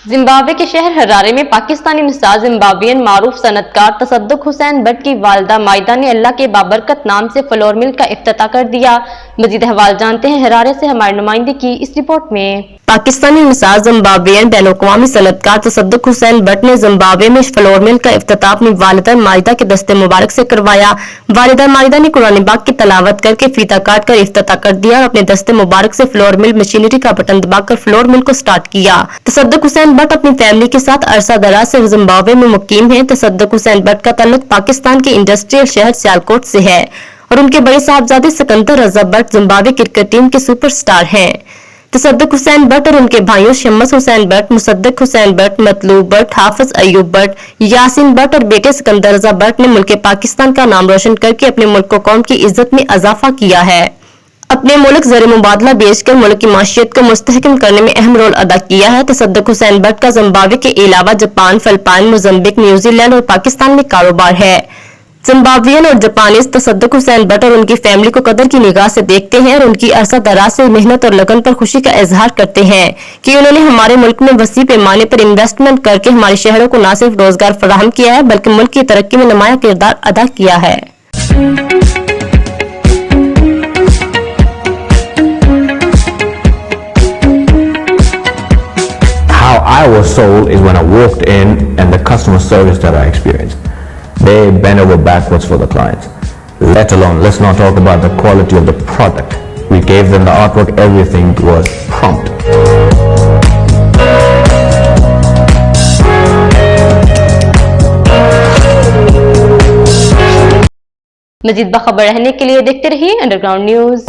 Zimbabwe के शहर Harare में पाकिस्तानी मिसाल जिम्बाब्वियन मारूफ सनतकार तसद्दुक हुसैन भट्ट की वालिदा माइदा ने अल्लाह के बाबरकत नाम से फ्लोर मिल का इफ्तिताह कर दिया। मजीद अहवाल जानते हैं हरारे से हमारे नुमाइंदे की इस रिपोर्ट में। पाकिस्तानी मिसाल जिम्बाब्वियन बैनुल-अक़वामी सनतकार तसद्दुक हुसैन भट्ट ने जिम्बाब्वे में फ्लोर मिल का इफ्तिताह अपनी वालिदा माइदा के दस्ते मुबारक से करवाया। वालिदा माइदा ने कुरान पाक की तलावत करके फीता काट कर इफ्तिताह कर दिया और अपने दस्ते मुबारक से फ्लोर मिल मशीनरी का बटन दबाकर फ्लोर मिल को स्टार्ट किया। तसद्दुक हुसैन भट्ट अपनी फैमिली के साथ अरसा दराज से जिम्बाब्वे में मुकीम है। तसद्दुक हुसैन भट्ट का ताल्लुक पाकिस्तान के इंडस्ट्रियल शहर सियालकोट से है और उनके बड़े साहबजादे सिकंदर रजा भट्ट जिम्बाब्वे क्रिकेट टीम के सुपरस्टार हैं। तसद्दुक हुसैन भट्ट और उनके भाइयों शम्स हुसैन भट्ट, मुसद्दक हुसैन भट्ट, मतलूब भट्ट, हाफिज अयूब भट्ट, यासीन भट्ट और बेटे सिकंदर रजा भट्ट ने मुल्क पाकिस्तान का नाम रोशन करके अपने मुल्क को कौम की इज्जत में इजाफा किया है। अपने मुल्क ज़र मुबादला बेचकर मुल्क की माशियत को मुस्तहकम करने में अहम रोल अदा किया है। तसद्दुक हुसैन भट्ट का जिम्बाब्वे के अलावा जापान, फिलिपाइन, मोज़म्बिक, न्यूजीलैंड और पाकिस्तान में कारोबार है। जिम्बाब्वियन और जापानीज तसद्दुक हुसैन भट्ट और उनकी फैमिली को कदर की निगाह से देखते हैं और उनकी अरसा दराज से मेहनत और लगन पर खुशी का इजहार करते हैं कि उन्होंने हमारे मुल्क में वसी पैमाने पर इन्वेस्टमेंट करके हमारे शहरों को न सिर्फ रोजगार फराहम किया है बल्कि मुल्क की तरक्की में नुमाया किरदार अदा किया है। How I was sold is when I walked in and the customer service that I experienced. They bend over backwards for the clients. Let alone, let's not talk about the quality of the product. We gave them the artwork, everything was prompt. मजीद बाखबर रहने के लिए देखते रहिए underground news.